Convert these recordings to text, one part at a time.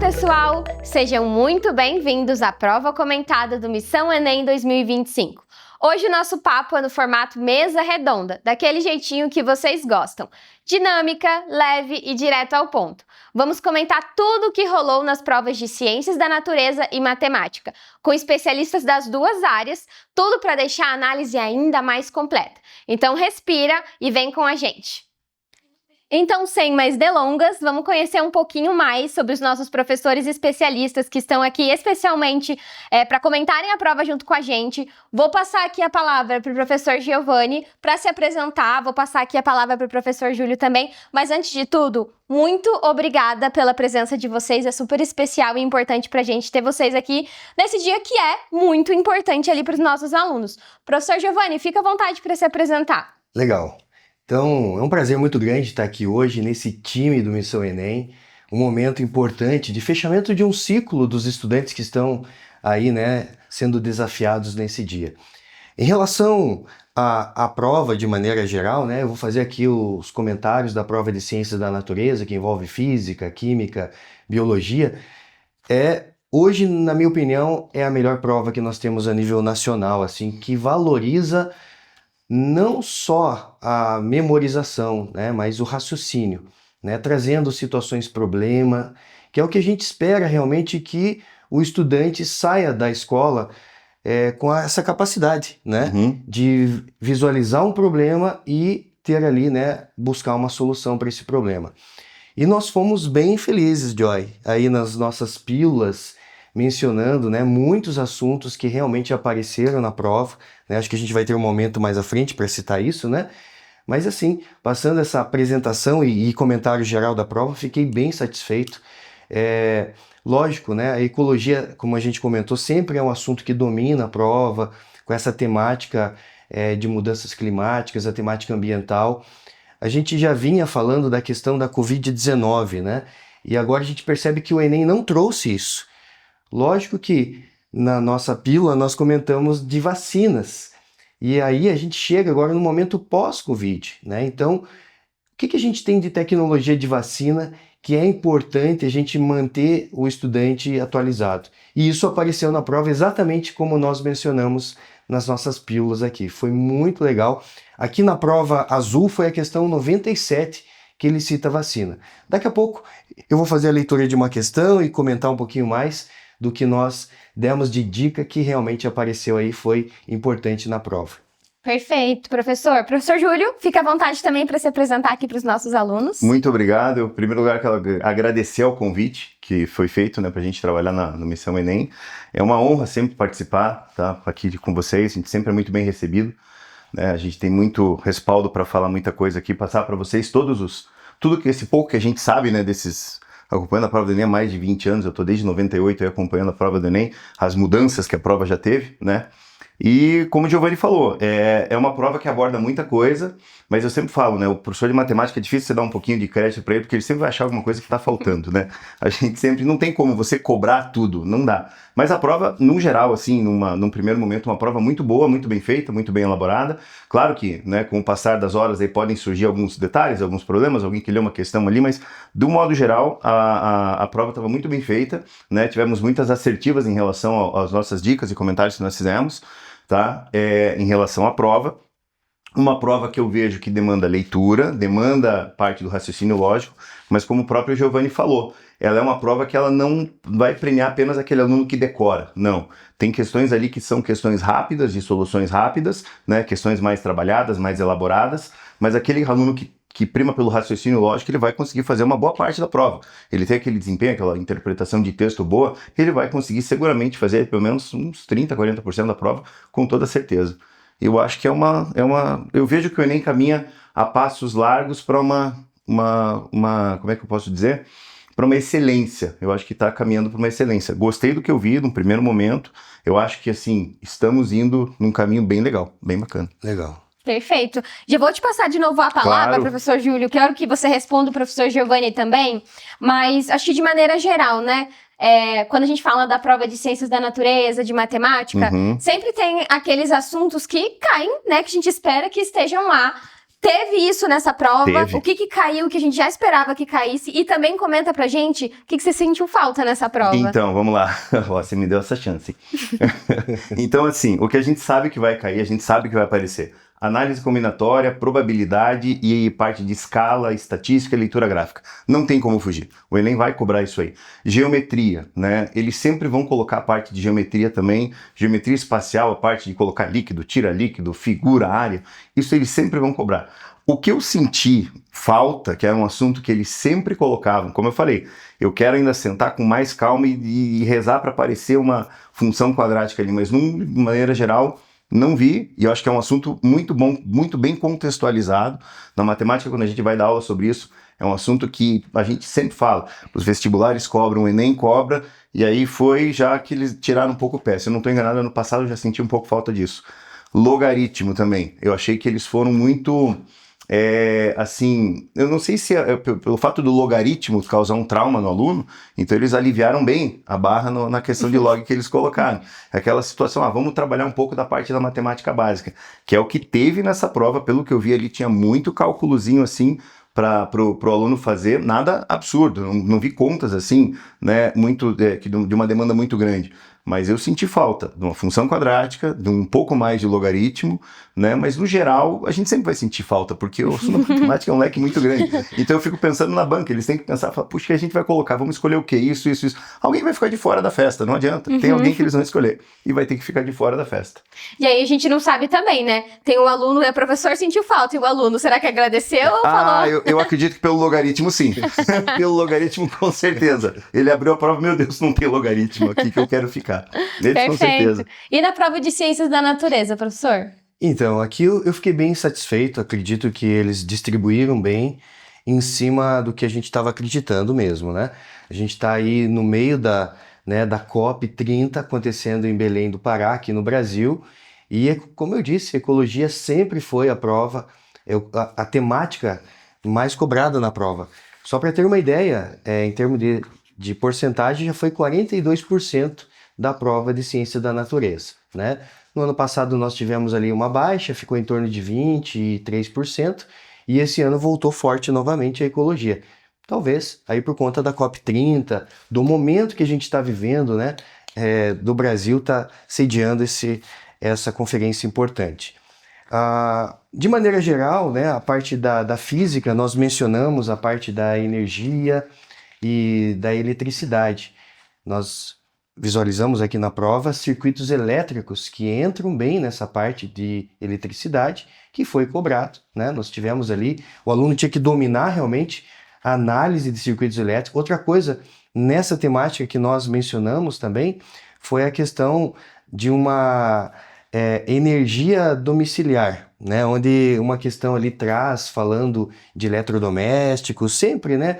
pessoal! Sejam muito bem-vindos à prova comentada do Missão Enem 2025. Hoje o nosso papo é no formato mesa redonda, daquele jeitinho que vocês gostam. Dinâmica, leve e direto ao ponto. Vamos comentar tudo o que rolou nas provas de Ciências da Natureza e Matemática, com especialistas das duas áreas, tudo para deixar a análise ainda mais completa. Então respira e vem com a gente! Então, sem mais delongas, vamos conhecer um pouquinho mais sobre os nossos professores especialistas que estão aqui especialmente para comentarem a prova junto com a gente. Vou passar aqui a palavra para o professor Giovanni para se apresentar, vou passar aqui a palavra para o professor Júlio também, mas antes de tudo, muito obrigada pela presença de vocês, é super especial e importante para a gente ter vocês aqui nesse dia que é muito importante ali para os nossos alunos. Professor Giovanni, fica à vontade para se apresentar. Legal. Então, é um prazer muito grande estar aqui hoje nesse time do Missão Enem, um momento importante de fechamento de um ciclo dos estudantes que estão aí, sendo desafiados nesse dia. Em relação à prova de maneira geral, eu vou fazer aqui os comentários da prova de Ciências da Natureza, que envolve física, química, biologia. Hoje, na minha opinião, é a melhor prova que nós temos a nível nacional, assim, que valoriza não só a memorização, mas o raciocínio, trazendo situações problema, que é o que a gente espera realmente que o estudante saia da escola com essa capacidade, de visualizar um problema e ter ali, buscar uma solução para esse problema. E nós fomos bem felizes, Joy, aí nas nossas pílulas, mencionando muitos assuntos que realmente apareceram na prova. Acho que a gente vai ter um momento mais à frente para citar isso, Mas assim, passando essa apresentação e comentário geral da prova, fiquei bem satisfeito. Lógico, a ecologia, como a gente comentou, sempre é um assunto que domina a prova, com essa temática de mudanças climáticas, a temática ambiental. A gente já vinha falando da questão da Covid-19, E agora a gente percebe que o Enem não trouxe isso. Lógico que na nossa pílula nós comentamos de vacinas, e aí a gente chega agora no momento pós-Covid, Então, o que a gente tem de tecnologia de vacina que é importante a gente manter o estudante atualizado? E isso apareceu na prova exatamente como nós mencionamos nas nossas pílulas aqui. Foi muito legal. Aqui na prova azul foi a questão 97 que ele cita a vacina. Daqui a pouco eu vou fazer a leitura de uma questão e comentar um pouquinho mais do que nós demos de dica que realmente apareceu aí, foi importante na prova. Perfeito, professor. Professor Júlio, fica à vontade também para se apresentar aqui para os nossos alunos. Muito obrigado. Em primeiro lugar, quero agradecer ao convite que foi feito para a gente trabalhar no Missão Enem. É uma honra sempre participar aqui com vocês, a gente sempre é muito bem recebido. A gente tem muito respaldo para falar muita coisa aqui, passar para vocês tudo que esse pouco que a gente sabe, acompanhando a prova do Enem há mais de 20 anos, eu estou desde 98 aí acompanhando a prova do Enem, as mudanças que a prova já teve, E como o Giovanni falou, é uma prova que aborda muita coisa, mas eu sempre falo, o professor de matemática é difícil você dar um pouquinho de crédito para ele, porque ele sempre vai achar alguma coisa que está faltando, A gente sempre, não tem como você cobrar tudo, não dá. Mas a prova, no geral, assim, num primeiro momento, uma prova muito boa, muito bem feita, muito bem elaborada. Claro que, com o passar das horas aí podem surgir alguns detalhes, alguns problemas, alguém que lê uma questão ali, mas, do modo geral, a prova estava muito bem feita, Tivemos muitas assertivas em relação às nossas dicas e comentários que nós fizemos, em relação à prova. Uma prova que eu vejo que demanda leitura, demanda parte do raciocínio lógico, mas como o próprio Giovanni falou, ela é uma prova que ela não vai premiar apenas aquele aluno que decora, não. Tem questões ali que são questões rápidas, de soluções rápidas, questões mais trabalhadas, mais elaboradas, mas aquele aluno que prima pelo raciocínio lógico, ele vai conseguir fazer uma boa parte da prova. Ele tem aquele desempenho, aquela interpretação de texto boa, ele vai conseguir seguramente fazer pelo menos uns 30%, 40% da prova, com toda certeza. Eu acho que eu vejo que o Enem caminha a passos largos para como é que eu posso dizer? Para uma excelência. Eu acho que está caminhando para uma excelência. Gostei do que eu vi no primeiro momento. Eu acho que, assim, estamos indo num caminho bem legal, bem bacana. Legal. Perfeito. Já vou te passar de novo a palavra, Claro. Professor Júlio. Quero que você responda o professor Giovanni também, mas acho que de maneira geral, quando a gente fala da prova de Ciências da Natureza, de Matemática, sempre tem aqueles assuntos que caem, que a gente espera que estejam lá Teve isso nessa prova? Teve. O que caiu, que a gente já esperava que caísse? E também comenta pra gente o que você sentiu falta nessa prova. Então, vamos lá. Ó, você me deu essa chance. Então, assim, o que a gente sabe que vai cair, a gente sabe que vai aparecer. Análise combinatória, probabilidade e parte de escala, estatística e leitura gráfica. Não tem como fugir. O Enem vai cobrar isso aí. Geometria, né? Eles sempre vão colocar a parte de geometria também. Geometria espacial, a parte de colocar líquido, tira líquido, figura, área. Isso eles sempre vão cobrar. O que eu senti falta, que era um assunto que eles sempre colocavam, como eu falei, eu quero ainda sentar com mais calma e rezar para aparecer uma função quadrática ali, mas de maneira geral não vi, e eu acho que é um assunto muito bom, muito bem contextualizado. Na matemática, quando a gente vai dar aula sobre isso, é um assunto que a gente sempre fala. Os vestibulares cobram, o Enem cobra, e aí foi já que eles tiraram um pouco o pé. Se eu não estou enganado, ano passado eu já senti um pouco falta disso. Logaritmo também. Eu achei que eles foram muito... assim, eu não sei se pelo fato do logaritmo causar um trauma no aluno, então eles aliviaram bem a barra na questão de log que eles colocaram. Aquela situação, vamos trabalhar um pouco da parte da matemática básica, que é o que teve nessa prova, pelo que eu vi ali, tinha muito cálculozinho assim, para o aluno fazer, nada absurdo, não vi contas assim, né, de uma demanda muito grande. Mas eu senti falta de uma função quadrática, de um pouco mais de logaritmo, né? Mas no geral, a gente sempre vai sentir falta, porque o assunto da matemática é um leque muito grande. Então eu fico pensando na banca, eles têm que pensar, puxa, o que a gente vai colocar? Vamos escolher o quê? Isso. Alguém vai ficar de fora da festa, não adianta. Tem alguém que eles vão escolher e vai ter que ficar de fora da festa. E aí a gente não sabe também, né? Tem um aluno, o professor sentiu falta, e o aluno, será que agradeceu ou falou? Eu acredito que pelo logaritmo, sim. Pelo logaritmo, com certeza. Ele abriu a prova, meu Deus, não tem logaritmo aqui que eu quero ficar. Eles, com certeza. E na prova de ciências da natureza, professor? Então, aqui eu fiquei bem satisfeito, acredito que eles distribuíram bem em cima do que a gente estava acreditando mesmo, né? A gente está aí no meio da COP30 acontecendo em Belém do Pará, aqui no Brasil, e como eu disse, ecologia sempre foi a prova, a temática mais cobrada na prova. Só para ter uma ideia, em termos de porcentagem, já foi 42% da prova de ciência da natureza, né? No ano passado nós tivemos ali uma baixa, ficou em torno de 23%, e esse ano voltou forte novamente a ecologia. Talvez aí por conta da COP30, do momento que a gente está vivendo, né? Do Brasil está sediando essa conferência importante. De maneira geral, né, a parte da física, nós mencionamos a parte da energia e da eletricidade. Nós visualizamos aqui na prova circuitos elétricos que entram bem nessa parte de eletricidade, que foi cobrado, né? Nós tivemos ali, o aluno tinha que dominar realmente a análise de circuitos elétricos. Outra coisa, nessa temática que nós mencionamos também, foi a questão de uma energia domiciliar, né? Onde uma questão ali traz, falando de eletrodomésticos, sempre, né?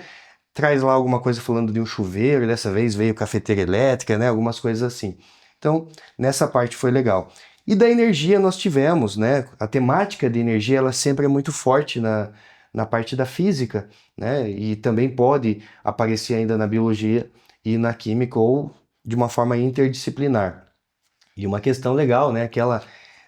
Traz lá alguma coisa falando de um chuveiro, dessa vez veio cafeteira elétrica, né? Algumas coisas assim. Então, nessa parte foi legal. E da energia nós tivemos, né? A temática de energia, ela sempre é muito forte na parte da física, né? E também pode aparecer ainda na biologia e na química ou de uma forma interdisciplinar. E uma questão legal, né? Aquela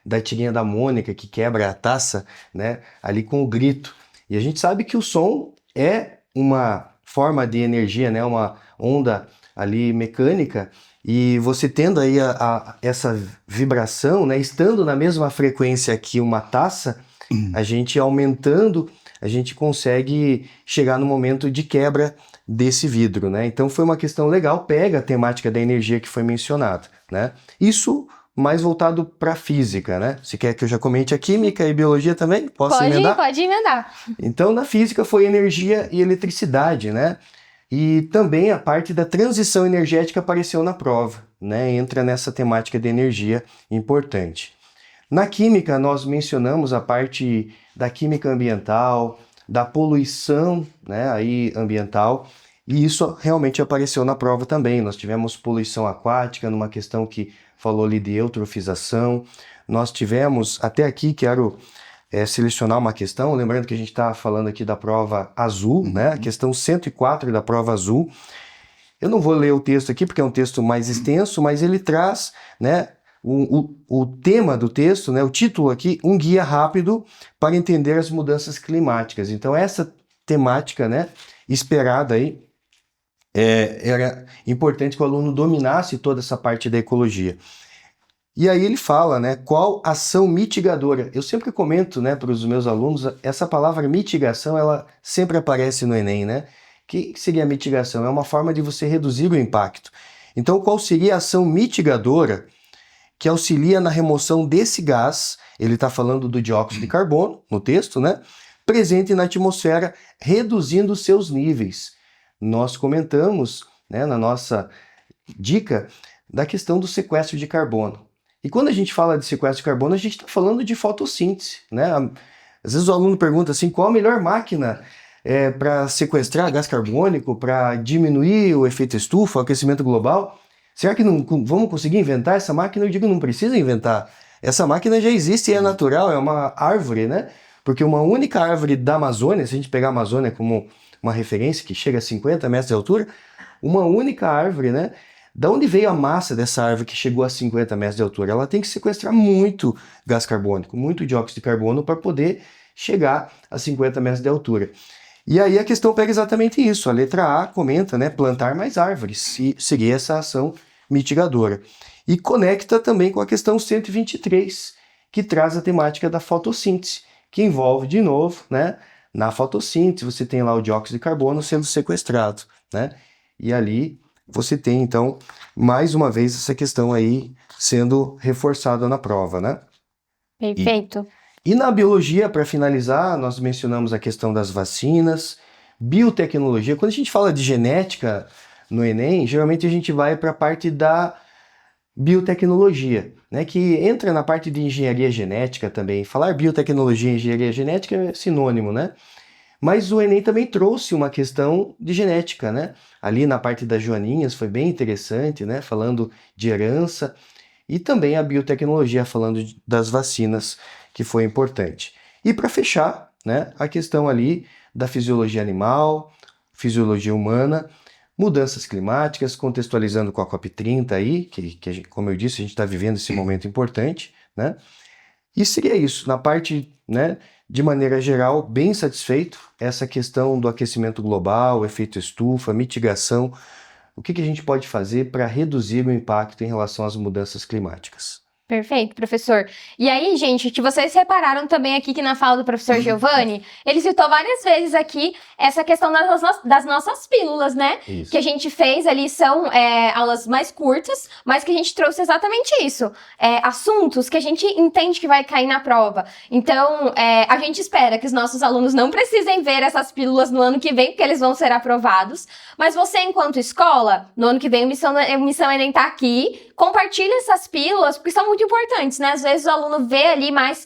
da tirinha da Mônica que quebra a taça, né? Ali com o grito. E a gente sabe que o som é uma forma de energia, né? Uma onda ali mecânica, e você tendo aí essa vibração, né? Estando na mesma frequência que uma taça, a gente aumentando, a gente consegue chegar no momento de quebra desse vidro, né? Então foi uma questão legal, pega a temática da energia que foi mencionada, né? Isso mais voltado para a física, né? Você quer que eu já comente a química e biologia também? Posso emendar? Pode emendar. Então, na física foi energia e eletricidade, né? E também a parte da transição energética apareceu na prova, né? Entra nessa temática de energia importante. Na química, nós mencionamos a parte da química ambiental, da poluição, né? Aí, ambiental, e isso realmente apareceu na prova também. Nós tivemos poluição aquática, numa questão que falou ali de eutrofização. Nós tivemos, até aqui quero selecionar uma questão, lembrando que a gente está falando aqui da prova azul, né? A questão 104 da prova azul. Eu não vou ler o texto aqui porque é um texto mais extenso, mas ele traz, né, o tema do texto, né, o título aqui, um guia rápido para entender as mudanças climáticas. Então, essa temática, né, esperada aí, era importante que o aluno dominasse toda essa parte da ecologia. E aí ele fala, né, qual ação mitigadora. Eu sempre comento, né, para os meus alunos, essa palavra mitigação, ela sempre aparece no Enem, né? O que seria mitigação? É uma forma de você reduzir o impacto. Então, qual seria a ação mitigadora que auxilia na remoção desse gás? Ele está falando do dióxido de carbono, no texto, né? Presente na atmosfera, reduzindo seus níveis. Nós comentamos, né, na nossa dica da questão do sequestro de carbono. E quando a gente fala de sequestro de carbono, a gente está falando de fotossíntese, né? Às vezes o aluno pergunta assim, qual a melhor máquina para sequestrar gás carbônico, para diminuir o efeito estufa, o aquecimento global? Será que não vamos conseguir inventar essa máquina? Eu digo, não precisa inventar. Essa máquina já existe e é natural, é uma árvore, né? Porque uma única árvore da Amazônia, se a gente pegar a Amazônia como uma referência que chega a 50 metros de altura, uma única árvore, né? Da onde veio a massa dessa árvore que chegou a 50 metros de altura? Ela tem que sequestrar muito gás carbônico, muito dióxido de carbono para poder chegar a 50 metros de altura. E aí a questão pega exatamente isso. A letra A comenta, né, plantar mais árvores, seria essa ação mitigadora. E conecta também com a questão 123, que traz a temática da fotossíntese, que envolve, de novo, né, na fotossíntese você tem lá o dióxido de carbono sendo sequestrado, né? E ali você tem, então, mais uma vez essa questão aí sendo reforçada na prova, né? Perfeito. E na biologia, para finalizar, nós mencionamos a questão das vacinas, biotecnologia. Quando a gente fala de genética no Enem, geralmente a gente vai para a parte da biotecnologia, né, que entra na parte de engenharia genética também. Falar biotecnologia e engenharia genética é sinônimo, né? Mas o Enem também trouxe uma questão de genética, né? Ali na parte das joaninhas foi bem interessante, né? Falando de herança. E também a biotecnologia, falando das vacinas, que foi importante. E para fechar, né, a questão ali da fisiologia animal, fisiologia humana, mudanças climáticas, contextualizando com a COP30 aí, que como eu disse, a gente está vivendo esse momento importante, né? E seria isso, na parte, né, de maneira geral, bem satisfeito, essa questão do aquecimento global, efeito estufa, mitigação, o que a gente pode fazer para reduzir o impacto em relação às mudanças climáticas. Perfeito, professor. E aí, gente, que vocês repararam também aqui que na fala do professor Giovanni, ele citou várias vezes aqui essa questão das nossas pílulas, né? Isso. Que a gente fez ali são aulas mais curtas, mas que a gente trouxe exatamente isso. Assuntos que a gente entende que vai cair na prova. Então, a gente espera que os nossos alunos não precisem ver essas pílulas no ano que vem, porque eles vão ser aprovados. Mas você, enquanto escola, no ano que vem, o Missão Enem tá aqui, compartilha essas pílulas, porque são muito importantes, né? Às vezes o aluno vê ali mais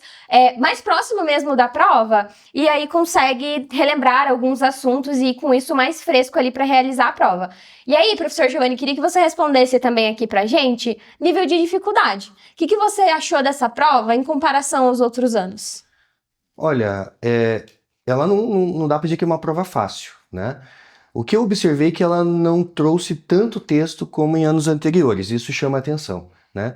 próximo mesmo da prova e aí consegue relembrar alguns assuntos e com isso mais fresco ali para realizar a prova. E aí, professor Giovanni, queria que você respondesse também aqui pra gente nível de dificuldade. O que você achou dessa prova em comparação aos outros anos? Olha, ela não dá para dizer que é uma prova fácil, né? O que eu observei é que ela não trouxe tanto texto como em anos anteriores, isso chama atenção, né?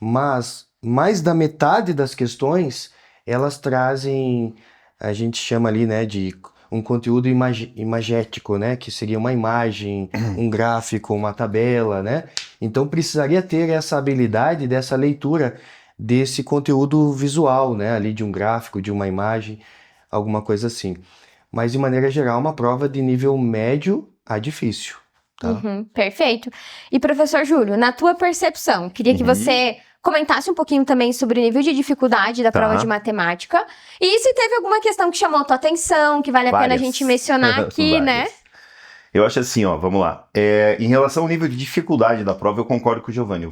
Mas mais da metade das questões, elas trazem, a gente chama ali, né, de um conteúdo imagético, né, que seria uma imagem, um gráfico, uma tabela, né? Então precisaria ter essa habilidade dessa leitura desse conteúdo visual, né, ali de um gráfico, de uma imagem, alguma coisa assim. Mas de maneira geral, uma prova de nível médio a difícil, tá? Perfeito. E professor Júlio, na tua percepção, queria que você comentasse um pouquinho também sobre o nível de dificuldade da prova de matemática. E se teve alguma questão que chamou a tua atenção, que vale a pena a gente mencionar aqui, né? Eu acho assim, ó, vamos lá. Em relação ao nível de dificuldade da prova, eu concordo com o Giovanni.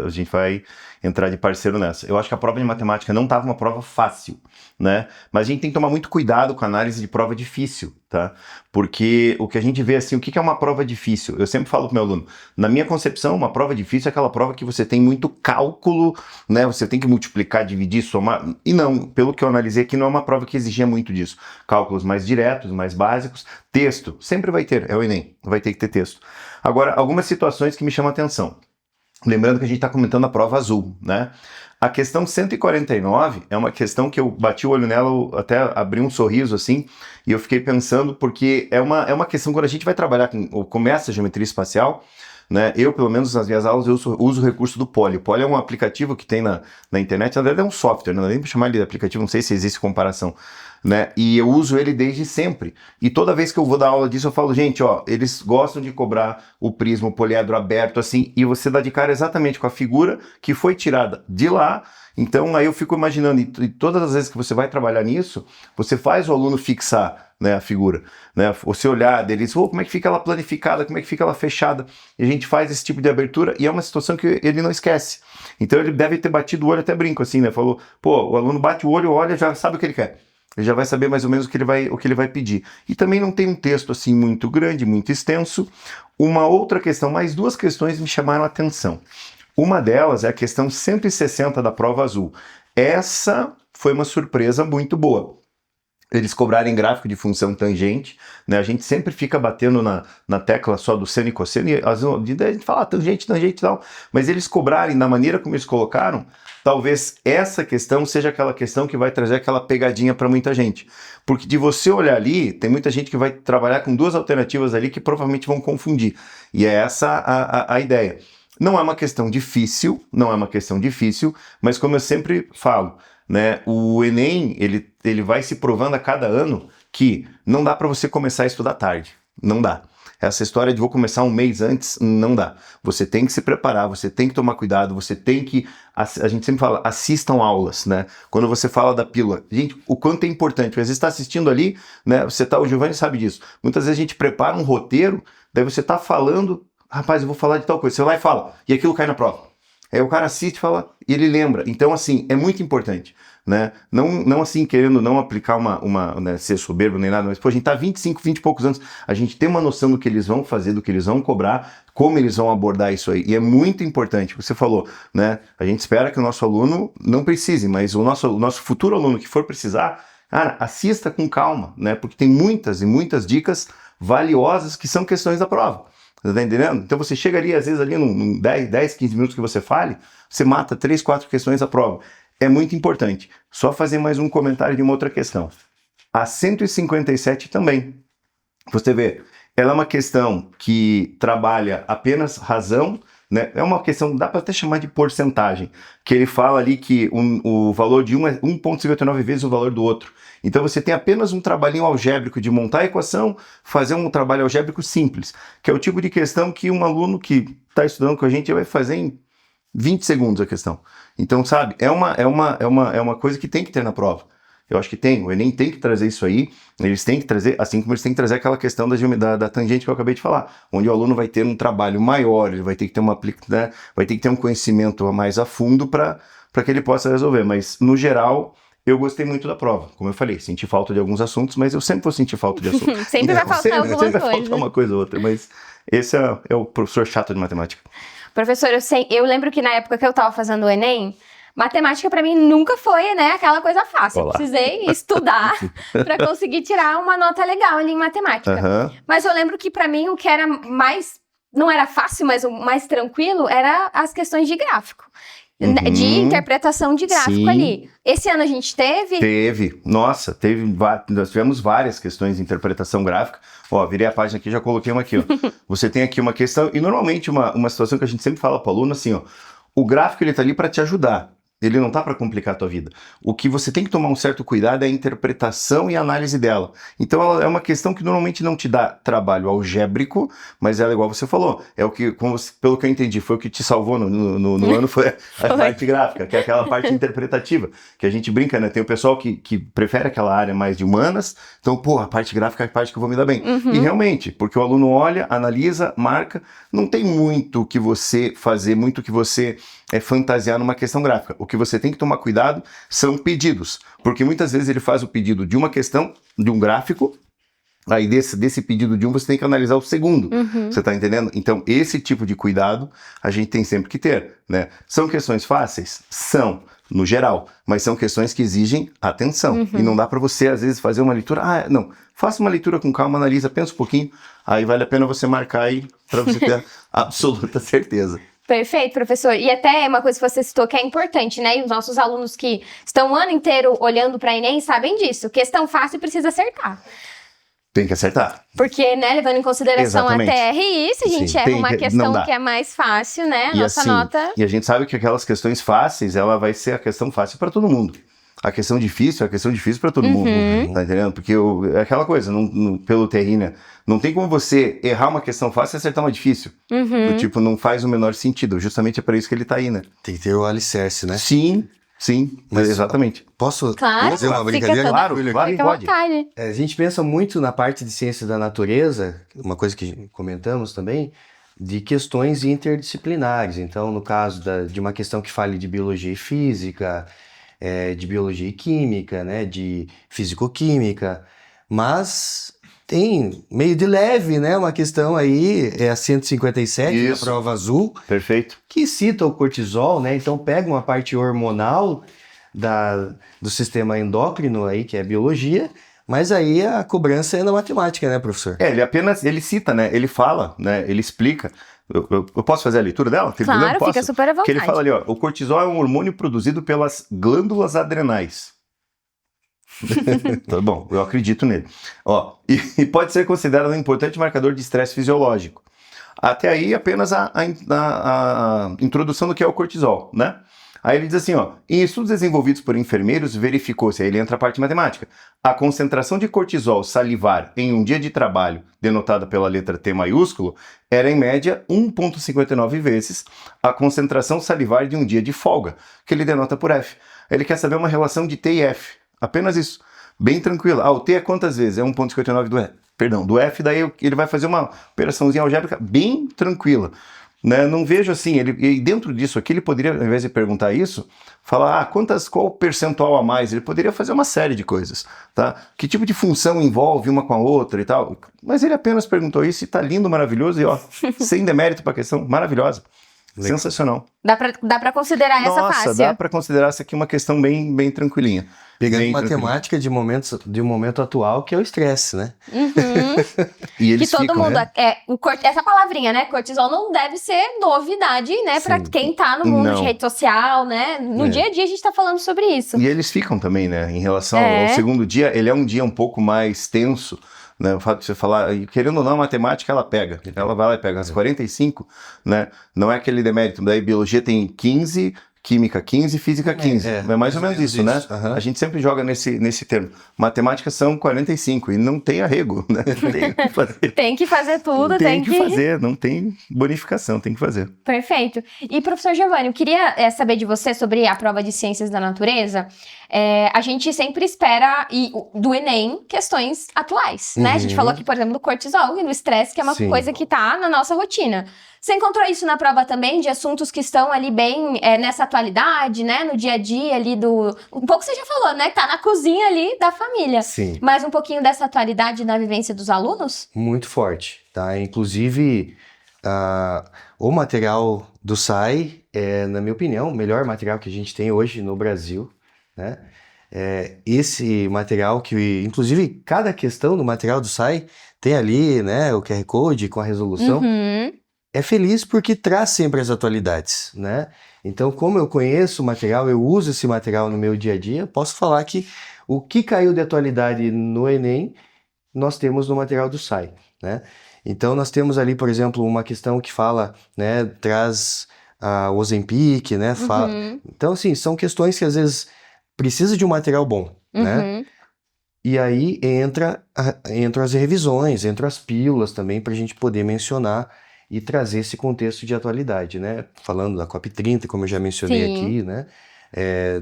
A gente vai entrar de parceiro nessa. Eu acho que a prova de matemática não estava uma prova fácil, né? Mas a gente tem que tomar muito cuidado com a análise de prova difícil, tá? Porque o que a gente vê assim, o que é uma prova difícil? Eu sempre falo pro meu aluno, na minha concepção, uma prova difícil é aquela prova que você tem muito cálculo, né? Você tem que multiplicar, dividir, somar. E não, pelo que eu analisei aqui, não é uma prova que exigia muito disso. Cálculos mais diretos, mais básicos. Texto, sempre vai ter, é o Enem, vai ter que ter texto. Agora, algumas situações que me chamam a atenção. Lembrando que a gente está comentando a prova azul, né? A questão 149 é uma questão que eu bati o olho nela, eu até abri um sorriso assim, e eu fiquei pensando, porque é uma questão quando a gente vai trabalhar ou começa a geometria espacial, né? Eu, pelo menos nas minhas aulas, eu uso o recurso do Poly. O Poly é um aplicativo que tem na internet, na verdade é um software, não dá nem para chamar ele de aplicativo, não sei se existe comparação, né? E eu uso ele desde sempre. E toda vez que eu vou dar aula disso, eu falo, gente, ó, eles gostam de cobrar o prisma, o poliedro aberto, assim, e você dá de cara exatamente com a figura que foi tirada de lá. Então, aí eu fico imaginando, e todas as vezes que você vai trabalhar nisso, você faz o aluno fixar, né, a figura, né? Você olhar deles, como é que fica ela planificada, como é que fica ela fechada, e a gente faz esse tipo de abertura, e é uma situação que ele não esquece. Então, ele deve ter batido o olho, até brinco assim, né? Falou, pô, o aluno bate o olho, olha, já sabe o que ele quer. Ele já vai saber mais ou menos o que ele vai pedir. E também não tem um texto assim muito grande, muito extenso. Uma outra questão, mais duas questões me chamaram a atenção. Uma delas é a questão 160 da prova azul. Essa foi uma surpresa muito boa. Eles cobrarem gráfico de função tangente, né? A gente sempre fica batendo na tecla só do seno e cosseno, e a gente fala tangente e tal, mas eles cobrarem da maneira como eles colocaram, talvez essa questão seja aquela questão que vai trazer aquela pegadinha para muita gente. Porque de você olhar ali, tem muita gente que vai trabalhar com duas alternativas ali que provavelmente vão confundir. E é essa a ideia. Não é uma questão difícil, mas como eu sempre falo, né, o Enem, ele vai se provando a cada ano que não dá para você começar a estudar tarde, não dá. Essa história de vou começar um mês antes, não dá. Você tem que se preparar, você tem que tomar cuidado, você tem que... A gente sempre fala, assistam aulas, né? Quando você fala da pílula, gente, o quanto é importante. Às vezes está assistindo ali, né? O Giovanni sabe disso. Muitas vezes a gente prepara um roteiro, daí você está falando, rapaz, eu vou falar de tal coisa. Você vai lá e fala, e aquilo cai na prova. Aí o cara assiste e fala, e ele lembra. Então, assim, é muito importante, né? Não assim, querendo não aplicar né, ser soberbo nem nada, mas, pô, a gente tá 20 e poucos anos, a gente tem uma noção do que eles vão fazer, do que eles vão cobrar, como eles vão abordar isso aí. E é muito importante, você falou, né? A gente espera que o nosso aluno não precise, mas o nosso futuro aluno que for precisar, cara, assista com calma, né? Porque tem muitas e muitas dicas valiosas que são questões da prova. Você tá entendendo? Então você chega ali, às vezes, ali num 10, 15 minutos que você fale, você mata 3, 4 questões da prova. É muito importante. Só fazer mais um comentário de uma outra questão. A 157 também. Você vê, ela é uma questão que trabalha apenas razão, né? É uma questão, dá para até chamar de porcentagem, que ele fala ali que o valor de um é 1,59 vezes o valor do outro. Então você tem apenas um trabalhinho algébrico de montar a equação, fazer um trabalho algébrico simples, que é o tipo de questão que um aluno que está estudando com a gente vai fazer em 20 segundos a questão. Então, sabe, é uma coisa que tem que ter na prova. Eu acho que tem, o Enem tem que trazer isso aí, eles têm que trazer, assim como eles têm que trazer aquela questão da tangente que eu acabei de falar, onde o aluno vai ter um trabalho maior, ele vai ter que ter né, vai ter que ter um conhecimento mais a fundo para que ele possa resolver, mas no geral... Eu gostei muito da prova, como eu falei, senti falta de alguns assuntos, mas eu sempre vou sentir falta de assuntos. Sempre vai faltar alguma coisa. Sempre vai faltar uma coisa ou outra, mas esse é o professor chato de matemática. Professor, eu lembro que na época que eu estava fazendo o Enem, matemática para mim nunca foi, né, aquela coisa fácil. Olá. Eu precisei estudar para conseguir tirar uma nota legal ali em matemática. Uhum. Mas eu lembro que para mim o que era mais, não era fácil, mas o mais tranquilo era as questões de gráfico. De interpretação de gráfico. Sim. Ali. Esse ano a gente teve? Teve. Nossa, nós tivemos várias questões de interpretação gráfica. Ó, virei a página aqui, já coloquei uma aqui, ó. Você tem aqui uma questão, e normalmente uma situação que a gente sempre fala para o aluno, assim, ó, o gráfico ele tá ali para te ajudar. Ele não tá para complicar a tua vida. O que você tem que tomar um certo cuidado é a interpretação e a análise dela. Então ela é uma questão que normalmente não te dá trabalho algébrico, mas ela, igual você falou, é o que, pelo que eu entendi, foi o que te salvou no ano, foi a parte gráfica, que é aquela parte interpretativa, que a gente brinca, né? Tem o pessoal que prefere aquela área mais de humanas, então, pô, a parte gráfica é a parte que eu vou me dar bem. E realmente, porque o aluno olha, analisa, marca, não tem muito que você fazer, muito que você fantasiar numa questão gráfica. O que você tem que tomar cuidado são pedidos, porque muitas vezes ele faz o pedido de uma questão, de um gráfico, aí desse pedido de um você tem que analisar o segundo, você tá entendendo? Então esse tipo de cuidado a gente tem sempre que ter, né? São questões fáceis? São, no geral, mas são questões que exigem atenção, e não dá para você às vezes fazer uma leitura, não, faça uma leitura com calma, analisa, pensa um pouquinho, aí vale a pena você marcar aí para você ter absoluta certeza. Perfeito, professor. E até uma coisa que você citou que é importante, né? E os nossos alunos que estão o ano inteiro olhando para Enem sabem disso. Questão fácil precisa acertar. Tem que acertar. Porque, né, levando em consideração Exatamente. a TRI, se a gente erra uma questão que é mais fácil, né? Nossa nota... E a gente sabe que aquelas questões fáceis, ela vai ser a questão fácil para todo mundo. A questão difícil é a questão difícil para todo mundo, tá entendendo? Porque é aquela coisa, pelo TRI, né? Não tem como você errar uma questão fácil e acertar uma difícil. Do tipo, não faz o menor sentido. Justamente é para isso que ele tá aí, né? Tem que ter o alicerce, né? Sim, mas exatamente. Posso Claro, fazer uma brincadeira? Claro, Fica à pode. vontade. A gente pensa muito na parte de ciência da natureza, uma coisa que comentamos também, de questões interdisciplinares. Então, no caso de uma questão que fale de biologia e física, de biologia e química, né, de fisicoquímica, mas tem meio de leve, né, uma questão aí, é a 157 da prova azul, Perfeito. que cita o cortisol, né, então pega uma parte hormonal do sistema endócrino aí, que é a biologia, mas aí a cobrança é na matemática, né, professor? Ele cita, né, ele fala, né, ele explica. Eu posso fazer a leitura dela? Tem Claro, problema? fica super à vontade. Que ele fala ali, ó, o cortisol é um hormônio produzido pelas glândulas adrenais. Tá bom, eu acredito nele. Ó, e pode ser considerado um importante marcador de estresse fisiológico. Até aí, apenas a introdução do que é o cortisol, né? Aí ele diz assim, ó, em estudos desenvolvidos por enfermeiros, verificou-se, aí ele entra a parte matemática, a concentração de cortisol salivar em um dia de trabalho, denotada pela letra T maiúsculo, era em média 1,59 vezes a concentração salivar de um dia de folga, que ele denota por F. Ele quer saber uma relação de T e F, apenas isso, bem tranquilo. O T é quantas vezes? É 1,59 do F, daí ele vai fazer uma operaçãozinha algébrica bem tranquila. Né? Não vejo assim, e dentro disso aqui ele poderia, ao invés de perguntar isso, falar, qual o percentual a mais? Ele poderia fazer uma série de coisas, tá? Que tipo de função envolve uma com a outra e tal? Mas ele apenas perguntou isso e tá lindo, maravilhoso, e ó, sem demérito pra questão, maravilhosa. Legal. Sensacional. Dá pra considerar essa fácil. Nossa, dá pra considerar essa aqui uma questão bem, bem tranquilinha. Pegando bem matemática de um momento atual, que é o estresse, né? E eles que todo ficam, mundo... né? Essa palavrinha, né? Cortisol não deve ser novidade, né? Pra quem tá no mundo de rede social, né? No dia a dia a gente tá falando sobre isso. E eles ficam também, né? Em relação ao segundo dia, ele é um dia um pouco mais tenso, né? O fato de você falar, querendo ou não, a matemática ela pega. Ela vai lá e pega as 45, né? Não é aquele demérito. Daí biologia tem 15... Química 15, física 15. É mais ou menos isso, né? Uhum. A gente sempre joga nesse termo. Matemática são 45 e não tem arrego, né? Tem que fazer. Tem que fazer tudo, tem que fazer, não tem bonificação, tem que fazer. Perfeito. E professor Giovanni, eu queria saber de você sobre a prova de Ciências da Natureza. A gente sempre espera do Enem questões atuais, né? A gente falou aqui, por exemplo, do cortisol e do estresse, que é uma coisa que tá na nossa rotina. Você encontrou isso na prova também, de assuntos que estão ali bem nessa atualidade, né? No dia a dia ali um pouco você já falou, né? Tá na cozinha ali da família. Sim. Mas um pouquinho dessa atualidade na vivência dos alunos? Muito forte, tá? Inclusive, o material do SAI é, na minha opinião, o melhor material que a gente tem hoje no Brasil, né? Esse material que, inclusive, cada questão do material do SAI tem ali, né? O QR Code com a resolução. É feliz porque traz sempre as atualidades, né? Então, como eu conheço o material, eu uso esse material no meu dia a dia, posso falar que o que caiu de atualidade no Enem, nós temos no material do SAI, né? Então, nós temos ali, por exemplo, uma questão que fala, né, traz o Ozempic, né? Então, assim, são questões que às vezes precisa de um material bom, né? E aí entram as revisões, entram as pílulas também para a gente poder mencionar e trazer esse contexto de atualidade, né? Falando da COP30, como eu já mencionei aqui, né?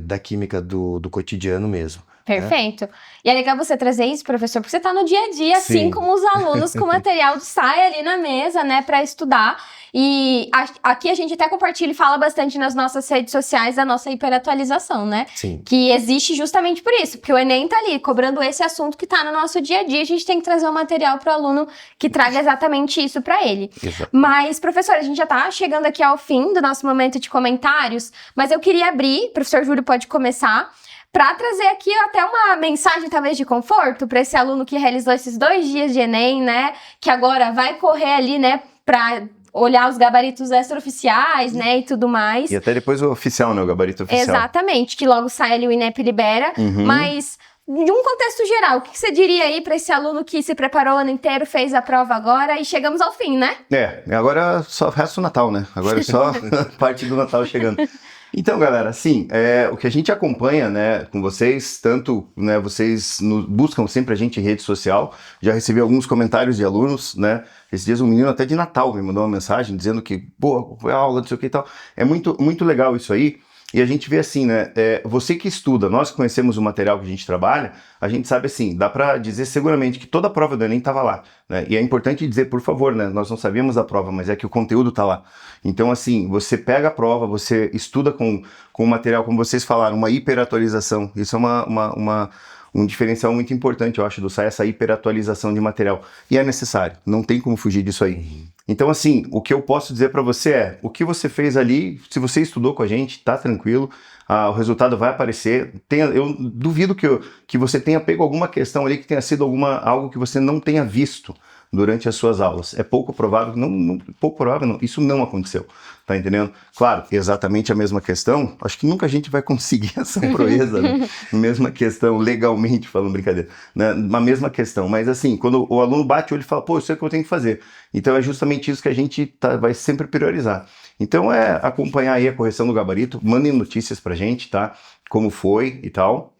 Da química do cotidiano mesmo. Perfeito. Né? E é legal você trazer isso, professor, porque você está no dia a dia, assim como os alunos, com o material do SAI ali na mesa, né, para estudar. E aqui a gente até compartilha e fala bastante nas nossas redes sociais da nossa hiperatualização, né? Sim. Que existe justamente por isso, porque o Enem tá ali cobrando esse assunto que está no nosso dia a dia, a gente tem que trazer um material para o aluno que traga exatamente isso para ele. Exato. Mas, professor, a gente já está chegando aqui ao fim do nosso momento de comentários, mas eu queria abrir, professor Júlio pode começar, para trazer aqui até uma mensagem talvez de conforto para esse aluno que realizou esses 2 dias de Enem, né? Que agora vai correr ali, né? Para olhar os gabaritos extraoficiais, né, e tudo mais. E até depois o oficial, né? O gabarito oficial. Exatamente, que logo sai ali o INEP libera, mas de um contexto geral, o que você diria aí para esse aluno que se preparou o ano inteiro, fez a prova agora e chegamos ao fim, né? Agora só resta o Natal, né? Agora é só a parte do Natal chegando. Então, galera, assim, o que a gente acompanha, né, com vocês, tanto, né, vocês buscam sempre a gente em rede social, já recebi alguns comentários de alunos, né, esses dias um menino até de Natal me mandou uma mensagem dizendo que, pô, foi aula, não sei o que e tal, é muito, muito legal isso aí. E a gente vê assim, né, você que estuda, nós que conhecemos o material que a gente trabalha, a gente sabe assim, dá pra dizer seguramente que toda a prova do Enem estava lá, né, e é importante dizer, por favor, né, nós não sabíamos da prova, mas é que o conteúdo tá lá. Então assim, você pega a prova, você estuda com o material, como vocês falaram, uma hiperatualização, isso é um diferencial muito importante, eu acho, do SAI, essa hiperatualização de material, e é necessário, não tem como fugir disso aí. Então, assim, o que eu posso dizer para você é, o que você fez ali, se você estudou com a gente, tá tranquilo, o resultado vai aparecer. Eu duvido que você tenha pego alguma questão ali que tenha sido algo que você não tenha visto durante as suas aulas. É pouco provável, não, isso não aconteceu, tá entendendo? Claro, exatamente a mesma questão, acho que nunca a gente vai conseguir essa proeza, né? Mesma questão, legalmente falando, brincadeira, né? Uma mesma questão, mas assim, quando o aluno bate o olho e fala, pô, isso é o que eu tenho que fazer. Então é justamente isso que a gente vai sempre priorizar. Então é acompanhar aí a correção do gabarito, mandem notícias pra gente, tá? Como foi e tal.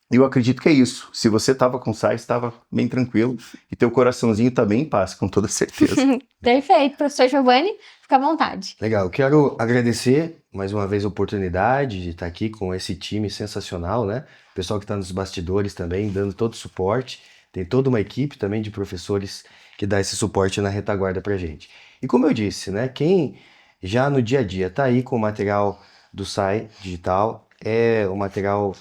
Eu acredito que é isso. Se você estava com SAI, estava bem tranquilo e teu coraçãozinho está bem em paz, com toda certeza. Perfeito, professor Giovanni, fica à vontade. Legal, quero agradecer mais uma vez a oportunidade de estar aqui com esse time sensacional, né? O pessoal que está nos bastidores também, dando todo o suporte. Tem toda uma equipe também de professores que dá esse suporte na retaguarda pra gente. E como eu disse, né? Quem já no dia a dia está aí com o material do SAI digital, é um material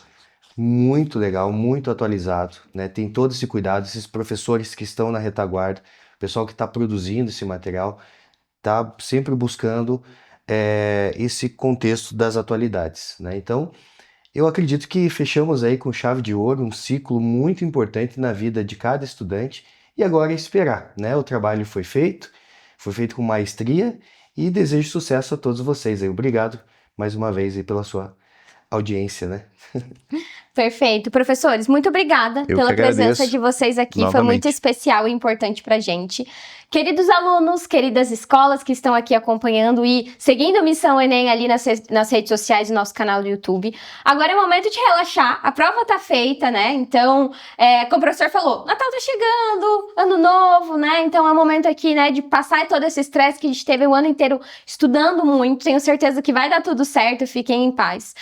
muito legal, muito atualizado, né? Tem todo esse cuidado, esses professores que estão na retaguarda, o pessoal que está produzindo esse material, está sempre buscando esse contexto das atualidades, né? Então, eu acredito que fechamos aí com chave de ouro um ciclo muito importante na vida de cada estudante e agora é esperar, né? O trabalho foi feito com maestria e desejo sucesso a todos vocês aí. Obrigado mais uma vez aí pela sua audiência, né? Perfeito. Professores, muito obrigada pela presença de vocês aqui. Novamente. Foi muito especial e importante pra gente. Queridos alunos, queridas escolas que estão aqui acompanhando e seguindo a Missão Enem ali nas redes sociais e nosso canal do YouTube, agora é o momento de relaxar. A prova tá feita, né? Então, como o professor falou, Natal tá chegando, Ano Novo, né? Então é o momento aqui, né, de passar todo esse estresse que a gente teve o ano inteiro estudando muito. Tenho certeza que vai dar tudo certo, fiquem em paz.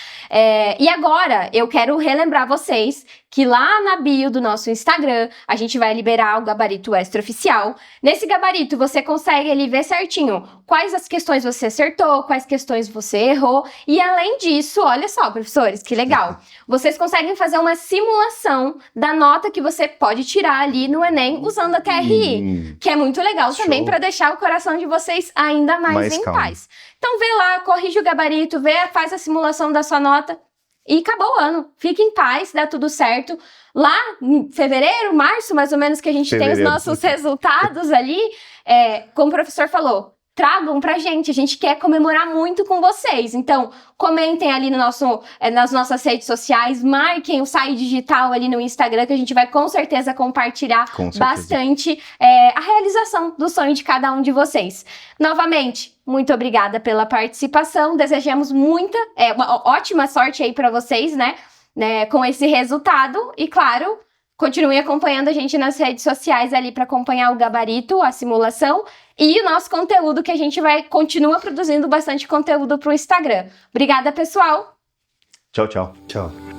E agora, eu quero relembrar vocês que lá na bio do nosso Instagram, a gente vai liberar o gabarito extraoficial. Nesse gabarito, você consegue ali ver certinho quais as questões você acertou, quais questões você errou. E além disso, olha só, professores, que legal. Vocês conseguem fazer uma simulação da nota que você pode tirar ali no Enem usando a TRI, que é muito legal também para deixar o coração de vocês ainda mais em paz. Então vê lá, corrige o gabarito, faz a simulação da sua nota. E acabou o ano. Fique em paz, dá tudo certo. Lá em fevereiro, março, mais ou menos, que a gente tem os nossos resultados ali, como o professor falou, tragam pra gente. A gente quer comemorar muito com vocês. Então, comentem ali no nas nossas redes sociais, marquem o SAI Digital ali no Instagram, que a gente vai com certeza compartilhar bastante a realização do sonho de cada um de vocês. Novamente, muito obrigada pela participação. Desejamos uma ótima sorte aí para vocês, né, com esse resultado. E claro, continue acompanhando a gente nas redes sociais ali para acompanhar o gabarito, a simulação e o nosso conteúdo, que a gente continua produzindo bastante conteúdo para o Instagram. Obrigada, pessoal! Tchau, tchau. Tchau.